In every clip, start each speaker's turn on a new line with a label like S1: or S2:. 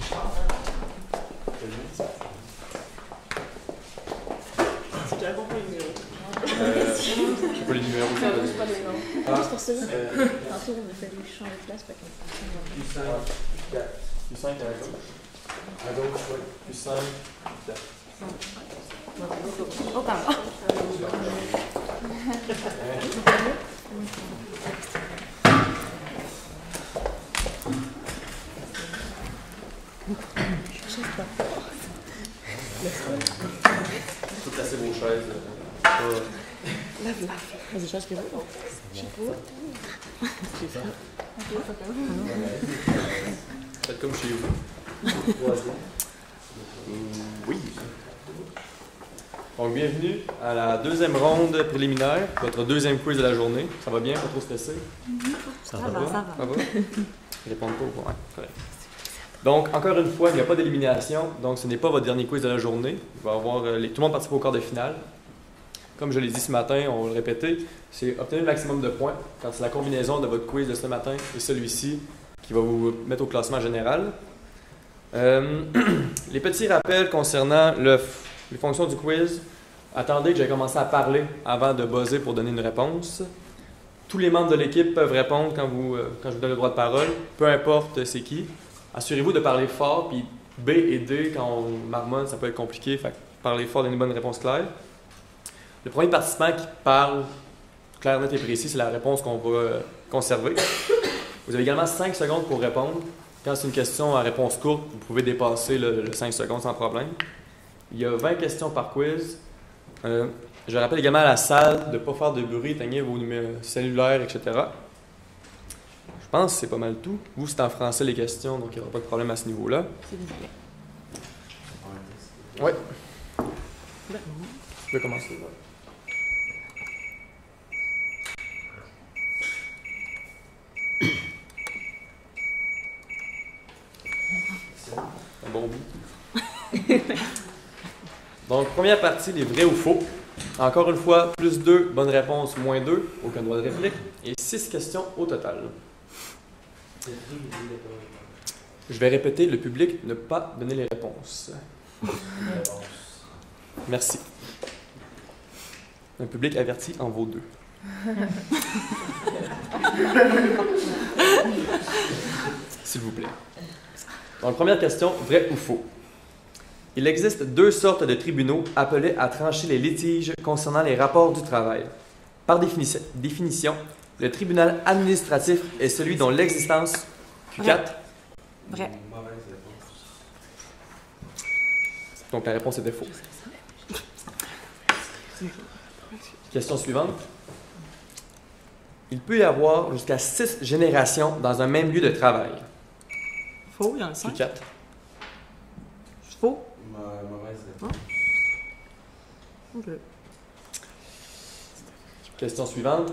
S1: C'est déjà bon pour les numéros.
S2: Je sais pas les numéros.
S1: Ça bouge pas les noms.
S3: Ah, c'est pour ça. Tantôt, on a fallu changer de place.
S2: Q5, 4. Q5 à la gauche. À gauche, oui. Q5, 4.
S3: Oh, pardon.
S2: Tout placez vos chaises.
S1: C'est des choses que vous. Je sais pas.
S2: Faites comme chez vous. Oui. Donc, bienvenue à la deuxième ronde préliminaire, votre deuxième quiz de la journée. Ça va bien, pas trop stressé?
S3: Ça va.
S2: Ça va? Répondez pas au point. Correct. Donc, encore une fois, il n'y a pas d'élimination, donc ce n'est pas votre dernier quiz de la journée. Il va y avoir, tout le monde participe au quart de finale. Comme je l'ai dit ce matin, on va le répéter, c'est obtenir le maximum de points quand c'est la combinaison de votre quiz de ce matin et celui-ci qui va vous mettre au classement général. Les petits rappels concernant les fonctions du quiz. Attendez que j'ai commencé à parler avant de buzzer pour donner une réponse. Tous les membres de l'équipe peuvent répondre quand je vous donne le droit de parole, peu importe c'est qui. Assurez-vous de parler fort, puis B et D, quand on marmonne, ça peut être compliqué, fait que parlez fort, donnez une bonne réponse claire. Le premier participant qui parle clair, net et précis, c'est la réponse qu'on va conserver. Vous avez également 5 secondes pour répondre. Quand c'est une question à réponse courte, vous pouvez dépasser le 5 secondes sans problème. Il y a 20 questions par quiz. Je rappelle également à la salle de ne pas faire de bruit, éteignez vos cellulaires, etc. Je pense que c'est pas mal tout. Vous, c'est en français les questions, donc il n'y aura pas de problème à ce niveau-là.
S1: C'est bien.
S2: Oui. Tu peux commencer. Là. Un bon bout. Donc, première partie, les vrais ou faux. Encore une fois, plus 2, bonne réponse, moins 2, aucun droit de réplique. Et 6 questions au total. Je vais répéter, le public ne pas donner les réponses. Merci. Un public averti en vaut 2. S'il vous plaît. Donc, première question, vrai ou faux? Il existe 2 sortes de tribunaux appelés à trancher les litiges concernant les rapports du travail. Par définition, le tribunal administratif est celui dont l'existence... Q4.
S3: Vrai.
S2: Donc la réponse était faux. Question suivante. Il peut y avoir jusqu'à 6 générations dans un même lieu de travail.
S1: Faux, il y en a 5.
S2: Q4.
S1: Faux.
S4: Mauvaise réponse.
S1: Ok.
S2: Question suivante.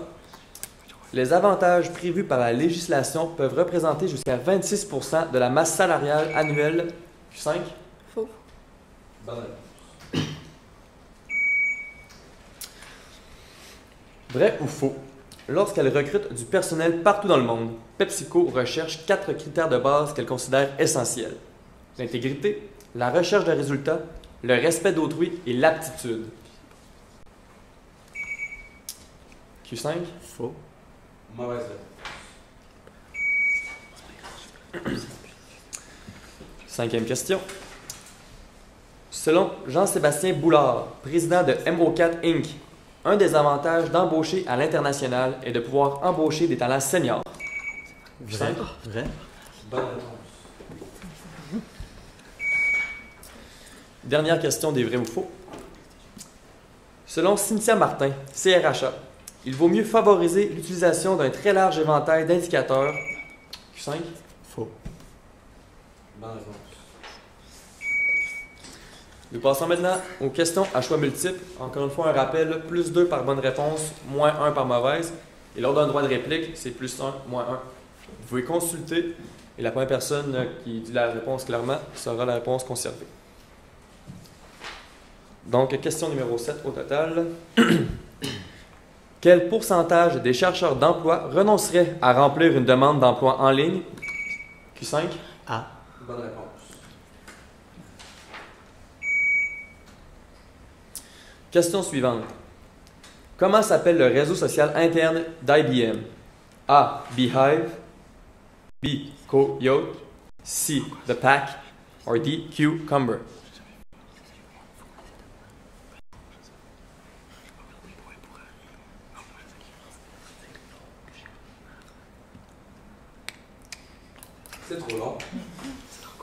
S2: Les avantages prévus par la législation peuvent représenter jusqu'à 26% de la masse salariale annuelle. Q5.
S1: Faux.
S4: Bonne réponse.
S2: Vrai ou faux? Lorsqu'elle recrute du personnel partout dans le monde, PepsiCo recherche 4 critères de base qu'elle considère essentiels. L'intégrité, la recherche de résultats, le respect d'autrui et l'aptitude. Q5.
S1: Faux.
S4: Mauvaise réponse.
S2: 5e question. Selon Jean-Sébastien Boulard, président de MO4 Inc., un des avantages d'embaucher à l'international est de pouvoir embaucher des talents seniors.
S1: Vrai. Vrai.
S4: Bonne réponse.
S2: Dernière question des vrais ou faux. Selon Cynthia Martin, CRHA, il vaut mieux favoriser l'utilisation d'un très large éventail d'indicateurs. Q5.
S1: Faux.
S4: Bonne réponse.
S2: Nous passons maintenant aux questions à choix multiples. Encore une fois, un rappel, plus 2 par bonne réponse, moins 1 par mauvaise. Et lors d'un droit de réplique, c'est plus 1, moins 1. Vous pouvez consulter et la première personne qui dit la réponse clairement sera la réponse conservée. Donc, question numéro 7 au total. Quel pourcentage des chercheurs d'emploi renoncerait à remplir une demande d'emploi en ligne? Q5.
S1: A.
S4: Bonne réponse.
S2: Question suivante. Comment s'appelle le réseau social interne d'IBM? A. Beehive. B. Coyote. C. The Pack. Or D. Cucumber.
S4: C'est trop long.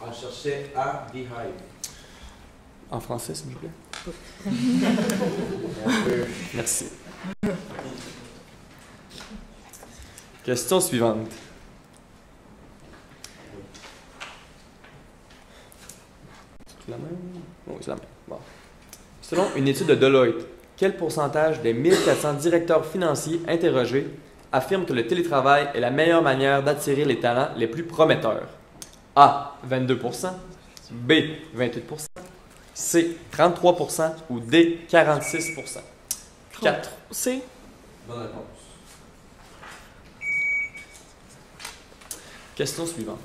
S4: On cherchait à Beehive.
S2: En français, s'il vous plaît.
S4: Un peu.
S2: Merci. Question suivante. C'est la même? Oui, c'est la même. Bon. Selon une étude de Deloitte, quel pourcentage des 1400 directeurs financiers interrogés affirment que le télétravail est la meilleure manière d'attirer les talents les plus prometteurs? A. 22%, B. 28%, C. 33% ou D. 46%. 4.
S3: C.
S4: Bonne réponse.
S2: Question suivante.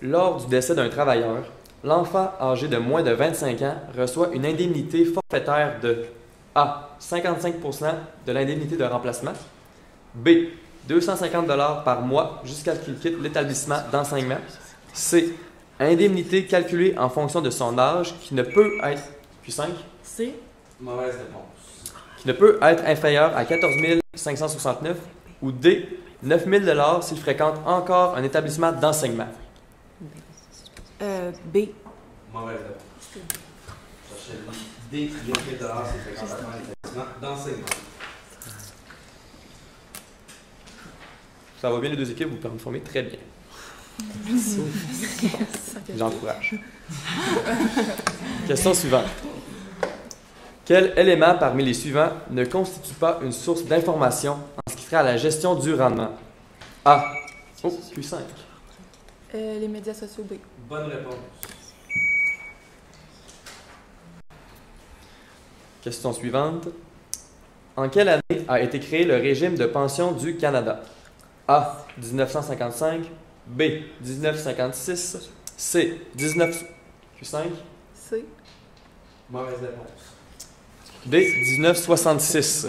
S2: Lors du décès d'un travailleur, l'enfant âgé de moins de 25 ans reçoit une indemnité forfaitaire de A. 55% de l'indemnité de remplacement, B. 250 $ par mois jusqu'à ce qu'il quitte l'établissement d'enseignement, C. Indemnité calculée en fonction de son âge qui ne peut être Q5,
S3: C.
S4: Mauvaise réponse.
S2: qui ne peut être inférieur à 14 569 ou D. 9 000 $ s'il fréquente encore un établissement d'enseignement.
S3: B.
S4: Mauvaise réponse. On cherchait D. 9 000 c'est fréquentation à l'établissement d'enseignement.
S2: Ça va bien les deux équipes, vous performez très bien. J'encourage. Question suivante. Quel élément parmi les suivants ne constitue pas une source d'information en ce qui trait à la gestion du rendement? A. Oh, Q5.
S3: Les médias sociaux, B.
S4: Bonne réponse.
S2: Question suivante. En quelle année a été créé le régime de pension du Canada? A. 1955. B. 1956. C. 19... Q5.
S3: C.
S4: Mauvaise réponse.
S2: D. 1966.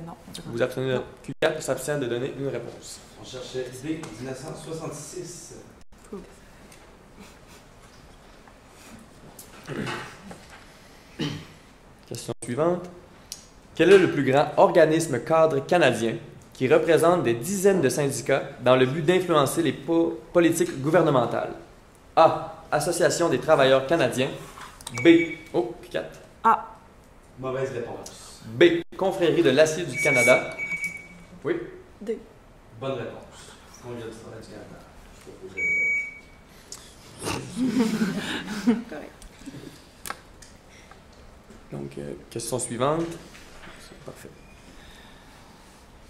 S3: Non.
S2: Vous abstenez. Q4 s'abstient de donner une réponse.
S4: On cherchait D. 1966.
S2: Question suivante. Quel est le plus grand organisme cadre canadien qui représente des dizaines de syndicats dans le but d'influencer les politiques gouvernementales? A. Association des travailleurs canadiens. B. Oh, Q4.
S3: A.
S4: Mauvaise réponse.
S2: B. Confrérie de l'acier du Canada. Oui.
S3: D.
S4: Bonne réponse. Congrès du travail du Canada.
S3: Correct.
S2: Donc, question suivante. Parfait.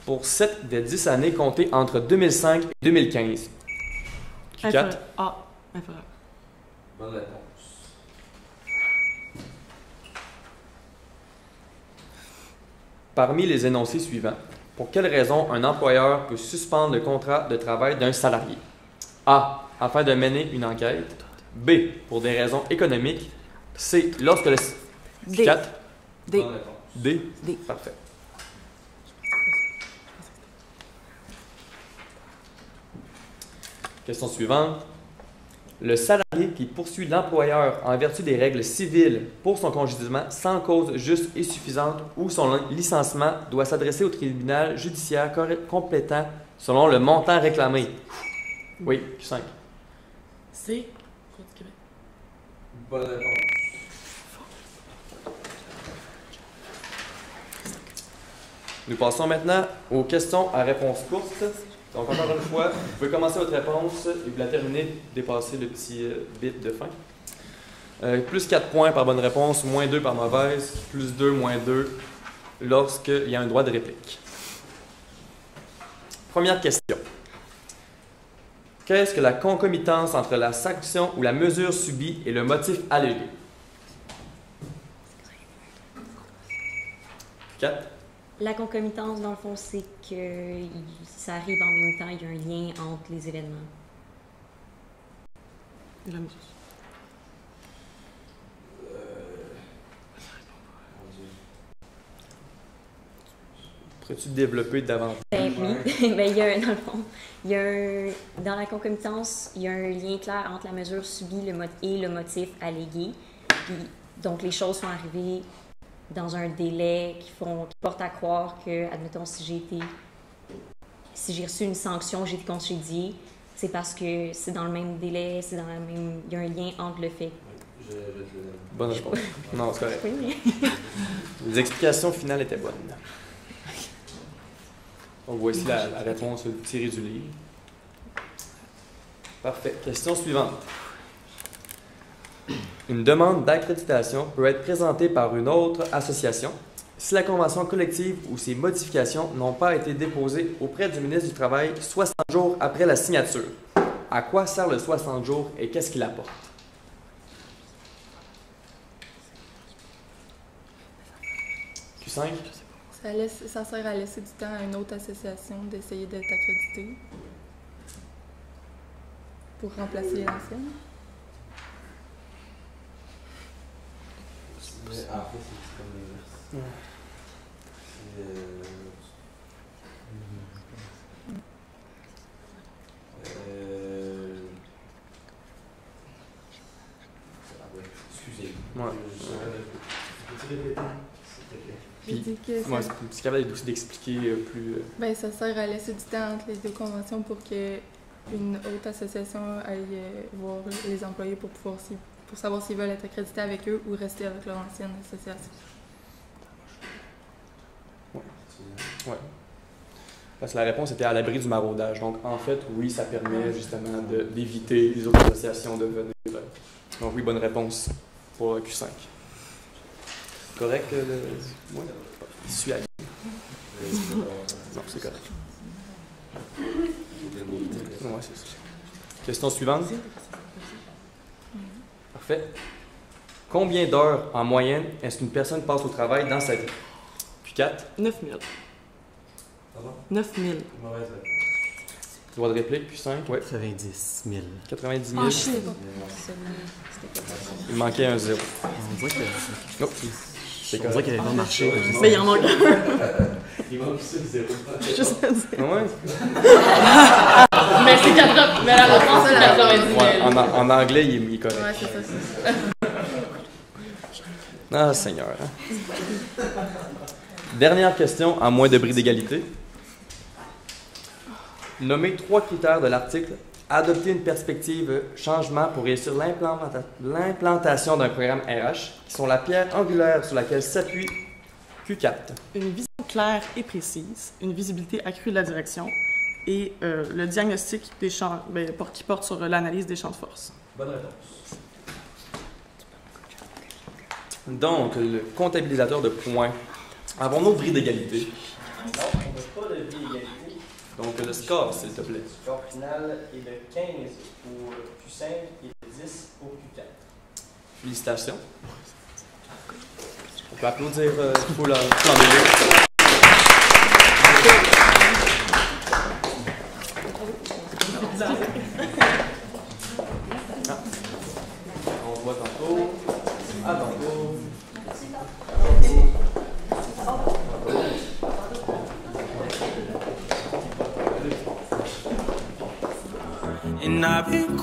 S2: Pour 7 des 10 années comptées entre 2005 et 2015. Q4.
S3: A. Inférieur.
S4: Bonne réponse.
S2: Parmi les énoncés suivants, pour quelle raison un employeur peut suspendre le contrat de travail d'un salarié? A. Afin de mener une enquête. B. Pour des raisons économiques. C. Lorsque le...
S3: D.
S2: 4.
S3: D.
S4: Bonne réponse.
S2: D.
S3: D.
S2: Parfait. Question suivante. Le salarié qui poursuit l'employeur en vertu des règles civiles pour son congédiement sans cause juste et suffisante ou son licenciement doit s'adresser au tribunal judiciaire compétent selon le montant réclamé. Oui, Q5.
S3: C. Cour du Québec.
S4: Bonne réponse.
S2: Nous passons maintenant aux questions à réponse courte. Donc, encore une fois, vous pouvez commencer votre réponse et vous la terminer, dépasser le petit bit de fin. Plus 4 points par bonne réponse, moins 2 par mauvaise, plus 2, moins 2 lorsqu'il y a un droit de réplique. Première question. Qu'est-ce que la concomitance entre la sanction ou la mesure subie et le motif allégué? 4.
S1: La concomitance, dans le fond, c'est que ça arrive en même temps, il y a un lien entre les événements.
S2: Pourrais-tu développer davantage?
S1: Ben oui, ben, il y a dans le fond, il y a dans la concomitance, il y a un lien clair entre la mesure subie et le motif allégué. Puis, donc, les choses sont arrivées dans un délai qui portent à croire que, admettons, si j'ai reçu une sanction, j'ai été congédiée, c'est parce que c'est dans le même délai, il y a un lien entre le fait.
S4: Je te le donne.
S2: Bonne réponse. Non, c'est correct.
S1: Oui, mais...
S2: Les explications finales étaient bonnes. Donc, voici la réponse tirée du livre. Parfait. Question suivante. Une demande d'accréditation peut être présentée par une autre association si la convention collective ou ses modifications n'ont pas été déposées auprès du ministre du Travail 60 jours après la signature. À quoi sert le 60 jours et qu'est-ce qu'il apporte? Q5?
S5: Ça sert à laisser du temps à une autre association d'essayer d'être accréditée pour remplacer l'ancienne.
S4: Mais en fait, c'est comme l'inverse. Excusez.
S2: Ouais.
S4: Peux-tu répéter, s'il te plaît?
S5: Je
S2: Puis,
S5: dis que
S2: moi,
S5: ça,
S2: c'est capable aussi d'expliquer plus.
S5: ben, ça sert à laisser du temps entre les deux conventions pour que une autre association aille voir les employés pour savoir s'ils veulent être accrédités avec eux ou rester avec leur ancienne association.
S2: Ouais. Parce que la réponse était à l'abri du maraudage. Donc, en fait, oui, ça permet justement d'éviter les autres associations de venir. Donc, oui, bonne réponse pour Q5. Correct? Oui. Il suit à non, c'est correct. Ouais, c'est ça. Question suivante. Parfait. Combien d'heures en moyenne est-ce qu'une personne passe au travail dans sa vie? Q4.
S3: 9 000.
S4: Pardon?
S3: 9 000.
S4: Mauvaise réponse.
S2: Droit de réplique, Q5. Oui.
S6: 90 000.
S2: 90 000.
S3: Oh shit!
S2: Il manquait un 0.
S6: On dirait que,
S2: Non. C'est
S6: on dirait
S2: correct.
S6: qu'elle n'avait pas marché.
S3: Mais il en manque un.
S4: Il manque ça, 0.
S3: Juste à dire.
S2: Ouais.
S3: Mais c'est 80. Mais la réponse, c'est 90 000.
S2: Ouais, en anglais, il est correct.
S5: Ouais, c'est ça.
S2: Ah, Seigneur. Hein? Dernière question, en moins de bris d'égalité. Nommez 3 critères de l'article « Adopter une perspective changement pour réussir l'implantation d'un programme RH » qui sont la pierre angulaire sur laquelle s'appuie Q4.
S3: Une vision claire et précise, une visibilité accrue de la direction et le diagnostic des champs, qui porte sur l'analyse des champs de force.
S4: Bonne réponse.
S2: Donc, le comptabilisateur de points. Avons-nous bris d'égalité?
S7: Non, on n'a pas de bris d'égalité.
S2: Donc, le score, s'il te plaît.
S7: Le score final est de 15 pour Q5 et de 10 pour Q4.
S2: Félicitations. On peut applaudir tout l'embellir. On se voit tantôt. À tantôt.
S8: And I've been